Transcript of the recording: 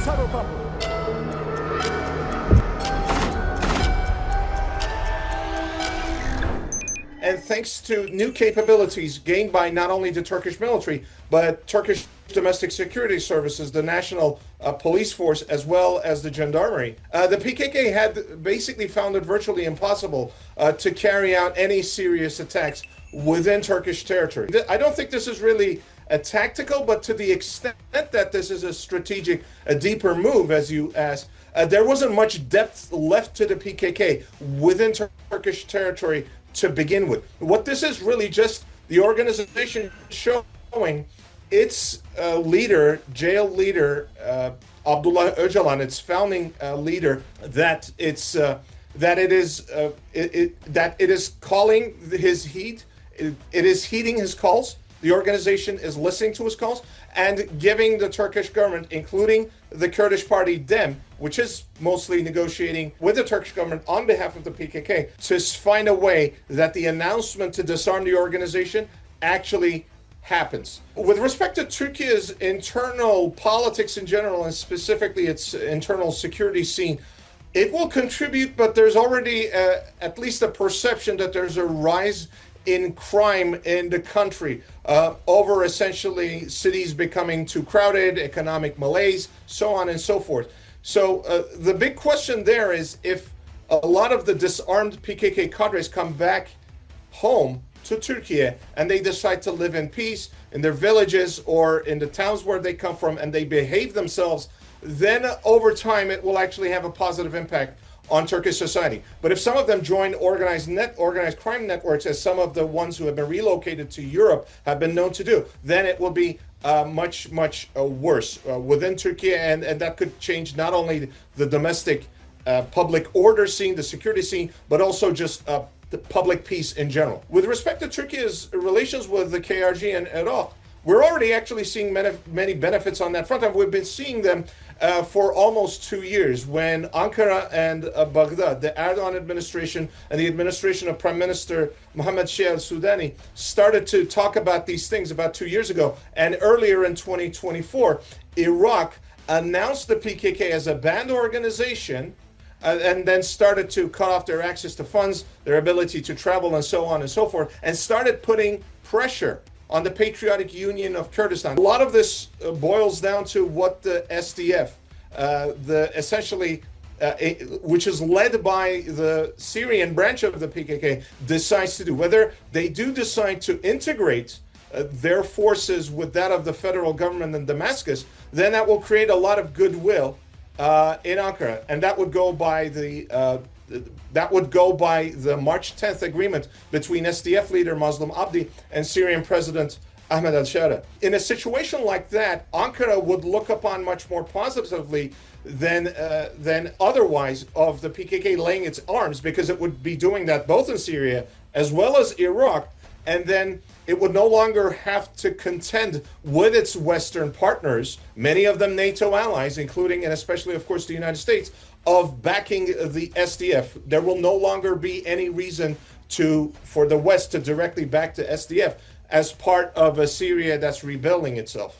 And thanks to new capabilities gained by not only the Turkish military, but Turkish domestic security services, the national police force, as well as the gendarmerie, the PKK had basically found it virtually impossible to carry out any serious attacks within Turkish territory. I don't think this is really a tactical, but to the extent that this is a strategic, a deeper move, as you asked, there wasn't much depth left to the PKK within Turkish territory to begin with. What this is really just the organization showing its leader, jail leader, Abdullah Öcalan, its founding leader, that it is calling his heat. It is heeding his calls. The organization is listening to his calls and giving the Turkish government, including the Kurdish party DEM, which is mostly negotiating with the Turkish government on behalf of the PKK, to find a way that the announcement to disarm the organization actually happens. With respect to Turkey's internal politics in general, and specifically its internal security scene, it will contribute, but there's already at least a perception that there's a rise in crime in the country over essentially cities becoming too crowded, economic malaise, so on and so forth. So the big question there is, if a lot of the disarmed PKK cadres come back home to Turkey and they decide to live in peace in their villages or in the towns where they come from, and they behave themselves, then over time it will actually have a positive impact on Turkish society. But if some of them join organized crime networks, as some of the ones who have been relocated to Europe have been known to do, then it will be much worse within Turkey, and that could change not only the domestic public order scene, the security scene, but also just the public peace in general. With respect to Turkey's relations with the KRG and Iraq, we're already actually seeing many benefits on that front, and we've been seeing them for almost 2 years, when Ankara and Baghdad, the Erdogan administration and the administration of Prime Minister Mohammed Shia al-Sudani, started to talk about these things about 2 years ago. And earlier in 2024, Iraq announced the PKK as a banned organization, and then started to cut off their access to funds, their ability to travel, and so on and so forth, and started putting pressure on the Patriotic Union of Kurdistan. A lot of this boils down to what the SDF, which is led by the Syrian branch of the PKK, decides to do. Whether they do decide to integrate their forces with that of the federal government in Damascus, then that will create a lot of goodwill in Ankara, and that would go by the March 10th agreement between SDF leader Mazlum Abdi and Syrian President Ahmed al-Shara. In a situation like that, Ankara would look upon much more positively than otherwise of the PKK laying its arms, because it would be doing that both in Syria as well as Iraq, and then it would no longer have to contend with its Western partners, many of them NATO allies, including and especially, of course, the United States, of backing the SDF. There will no longer be any reason for the West to directly back the SDF as part of a Syria that's rebuilding itself.